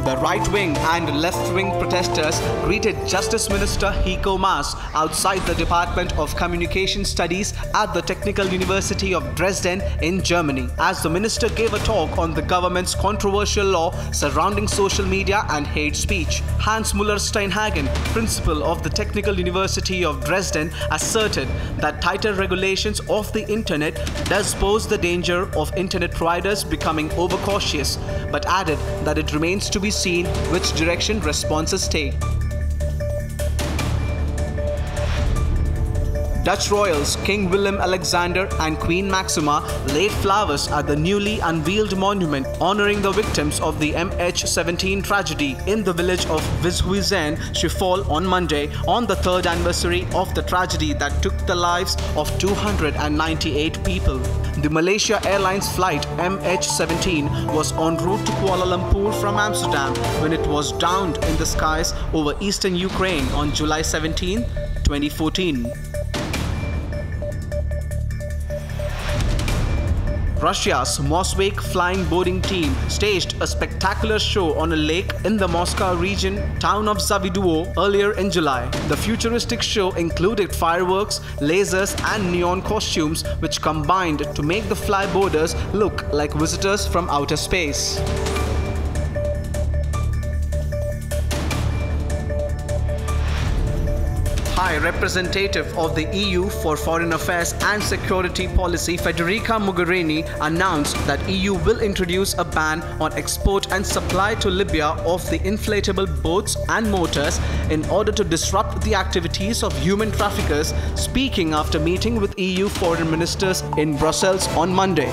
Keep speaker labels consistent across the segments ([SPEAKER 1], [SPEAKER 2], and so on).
[SPEAKER 1] The right-wing and left-wing protesters greeted Justice Minister Heiko Maas outside the Department of Communication Studies at the Technical University of Dresden in Germany, as the minister gave a talk on the government's controversial law surrounding social media and hate speech. Hans Müller-Steinhagen, principal of the Technical University of Dresden, asserted that tighter regulations of the internet does pose the danger of internet providers becoming overcautious, but added that it remains to be seen which direction responses take. Dutch royals King Willem-Alexander and Queen Maxima laid flowers at the newly unveiled monument honoring the victims of the MH17 tragedy in the village of Wishuizen, Schiphol on Monday, on the third anniversary of the tragedy that took the lives of 298 people. The Malaysia Airlines flight MH17 was en route to Kuala Lumpur from Amsterdam when it was downed in the skies over eastern Ukraine on July 17, 2014. Russia's Moshwek flying boating team staged a spectacular show on a lake in the Moscow region town of Zaviduo earlier in July. The futuristic show included fireworks, lasers and neon costumes which combined to make the flyboarders look like visitors from outer space. High Representative of the EU for Foreign Affairs and Security Policy Federica Mogherini announced that EU will introduce a ban on export and supply to Libya of the inflatable boats and motors in order to disrupt the activities of human traffickers, speaking after meeting with EU foreign ministers in Brussels on Monday.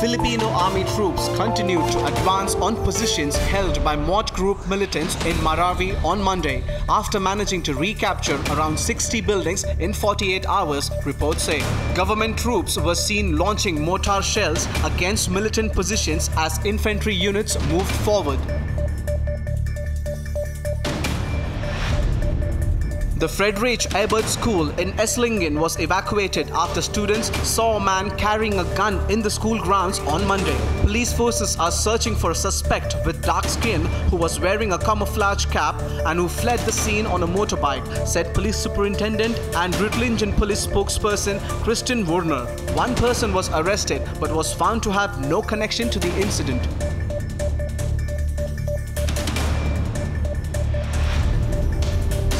[SPEAKER 1] Filipino army troops continued to advance on positions held by Mott Group militants in Marawi on Monday, after managing to recapture around 60 buildings in 48 hours, reports say. Government troops were seen launching mortar shells against militant positions as infantry units moved forward. The Friedrich Ebert School in Esslingen was evacuated after students saw a man carrying a gun in the school grounds on Monday. Police forces are searching for a suspect with dark skin who was wearing a camouflage cap and who fled the scene on a motorbike, said Police Superintendent and Reutlingen Police spokesperson Christian Werner. One person was arrested but was found to have no connection to the incident.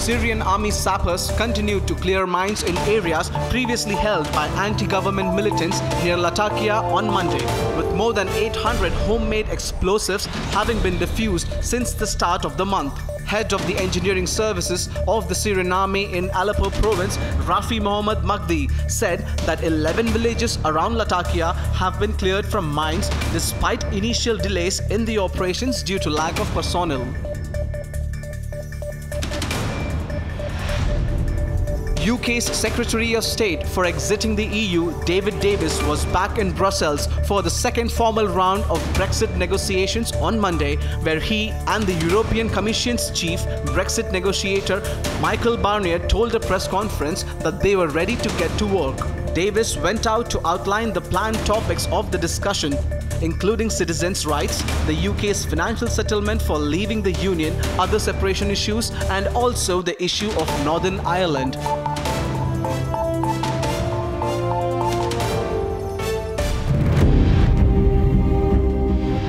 [SPEAKER 1] Syrian army sappers continued to clear mines in areas previously held by anti-government militants near Latakia on Monday, with more than 800 homemade explosives having been defused since the start of the month. Head of the engineering services of the Syrian army in Aleppo province, Rafi Mohammad Magdi, said that 11 villages around Latakia have been cleared from mines despite initial delays in the operations due to lack of personnel. UK's Secretary of State for exiting the EU, David Davis, was back in Brussels for the second formal round of Brexit negotiations on Monday, where he and the European Commission's chief Brexit negotiator, Michael Barnier, told a press conference that they were ready to get to work. Davis went out to outline the planned topics of the discussion, including citizens' rights, the UK's financial settlement for leaving the Union, other separation issues, and also the issue of Northern Ireland.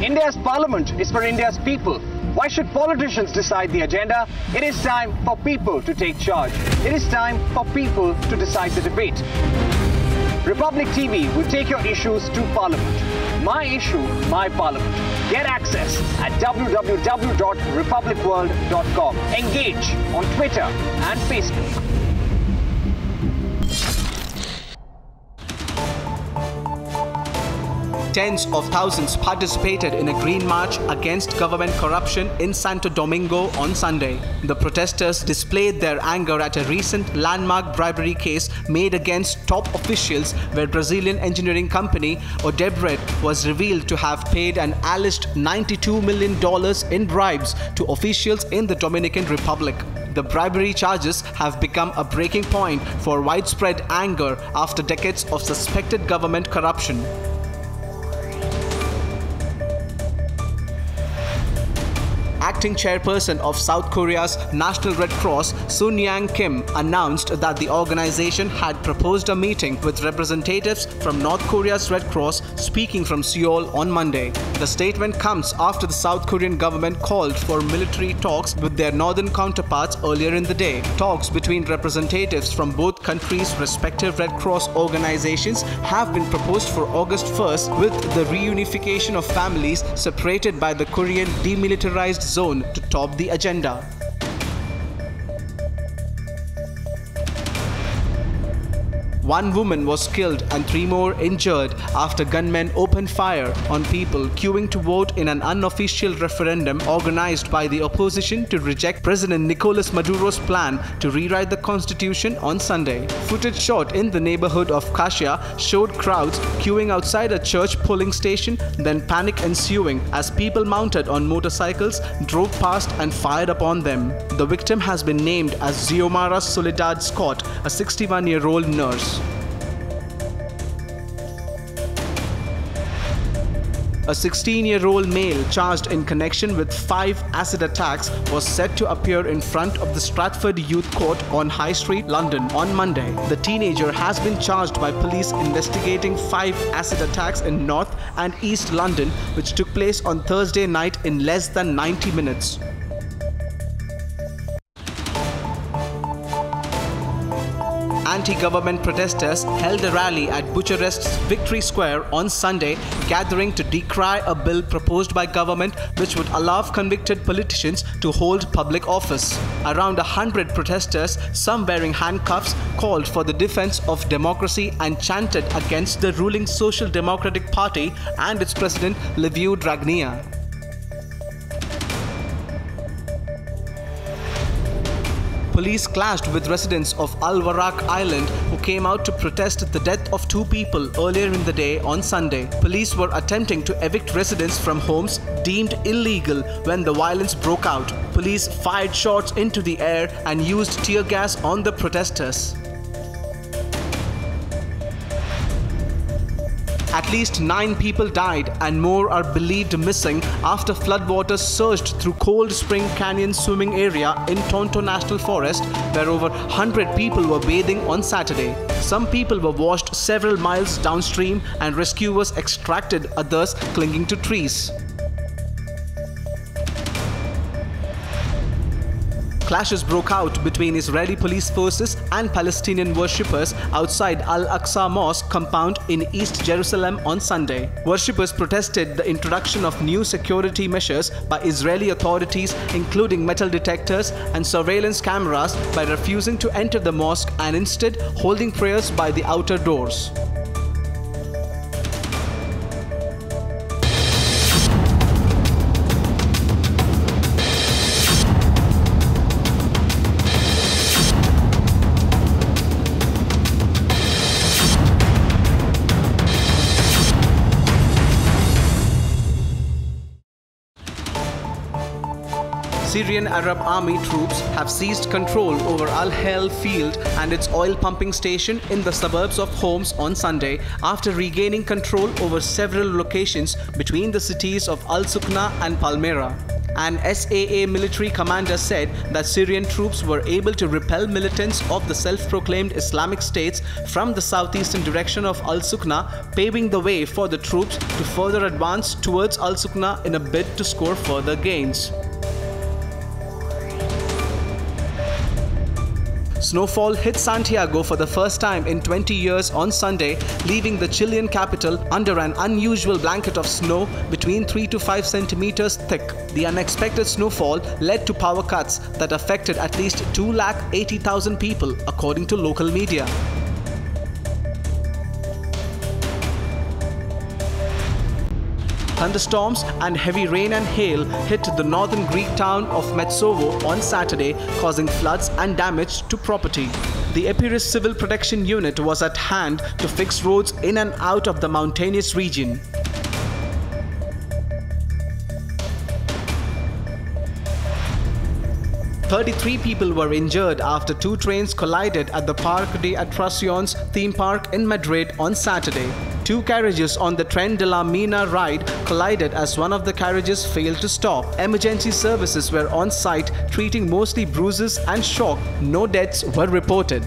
[SPEAKER 2] India's parliament is for India's people. Why should politicians decide the agenda? It is time for people to take charge. It is time for people to decide the debate. Republic TV will take your issues to Parliament. My issue, my Parliament. Get access at www.republicworld.com. Engage on Twitter and Facebook.
[SPEAKER 1] Tens of thousands participated in a green march against government corruption in Santo Domingo on Sunday. The protesters displayed their anger at a recent landmark bribery case made against top officials where Brazilian engineering company Odebrecht was revealed to have paid an alleged $92 million in bribes to officials in the Dominican Republic. The bribery charges have become a breaking point for widespread anger after decades of suspected government corruption. acting chairperson of South Korea's National Red Cross, Sun Yang Kim, announced that the organization had proposed a meeting with representatives from North Korea's Red Cross speaking from Seoul on Monday. The statement comes after the South Korean government called for military talks with their northern counterparts earlier in the day. Talks between representatives from both countries' respective Red Cross organizations have been proposed for August 1st, with the reunification of families separated by the Korean demilitarized zone to top the agenda. One woman was killed and 3 more injured after gunmen opened fire on people queuing to vote in an unofficial referendum organized by the opposition to reject President Nicolas Maduro's plan to rewrite the constitution on Sunday. Footage shot in the neighborhood of Kasia showed crowds queuing outside a church polling station, then panic ensuing as people mounted on motorcycles drove past and fired upon them. The victim has been named as Xiomara Soledad Scott, a 61-year-old nurse. A 16-year-old male charged in connection with 5 acid attacks was set to appear in front of the Stratford Youth Court on High Street, London on Monday. The teenager has been charged by police investigating 5 acid attacks in North and East London, which took place on Thursday night in less than 90 minutes. Anti-government protesters held a rally at Bucharest's Victory Square on Sunday, gathering to decry a bill proposed by government which would allow convicted politicians to hold public office. Around 100 protesters, some wearing handcuffs, called for the defense of democracy and chanted against the ruling Social Democratic Party and its president Liviu Dragnea. Police clashed with residents of Al-Warraq Island who came out to protest the death of 2 people earlier in the day on Sunday. Police were attempting to evict residents from homes deemed illegal when the violence broke out. Police fired shots into the air and used tear gas on the protesters. At least 9 people died and more are believed missing after floodwaters surged through Cold Spring Canyon swimming area in Tonto National Forest, where over 100 people were bathing on Saturday. Some people were washed several miles downstream and rescuers extracted others clinging to trees. Clashes broke out between Israeli police forces and Palestinian worshippers outside Al-Aqsa Mosque compound in East Jerusalem on Sunday. Worshippers protested the introduction of new security measures by Israeli authorities, including metal detectors and surveillance cameras, by refusing to enter the mosque and instead holding prayers by the outer doors. Syrian Arab Army troops have seized control over Al Hel field and its oil pumping station in the suburbs of Homs on Sunday, after regaining control over several locations between the cities of Al Sukna and Palmyra. An SAA military commander said that Syrian troops were able to repel militants of the self-proclaimed Islamic States from the southeastern direction of Al Sukna, paving the way for the troops to further advance towards Al Sukna in a bid to score further gains. Snowfall hit Santiago for the first time in 20 years on Sunday, leaving the Chilean capital under an unusual blanket of snow between 3 to 5 centimeters thick. The unexpected snowfall led to power cuts that affected at least 280,000 people, according to local media. Thunderstorms and heavy rain and hail hit the northern Greek town of Metsovo on Saturday, causing floods and damage to property. The Epirus Civil Protection Unit was at hand to fix roads in and out of the mountainous region. "33 people were injured after 2 trains collided at the Parque de Atracciones theme park in Madrid on Saturday. Two carriages on the Tren de la Mina ride collided as one of the carriages failed to stop. Emergency services were on site treating mostly bruises and shock. No deaths were reported.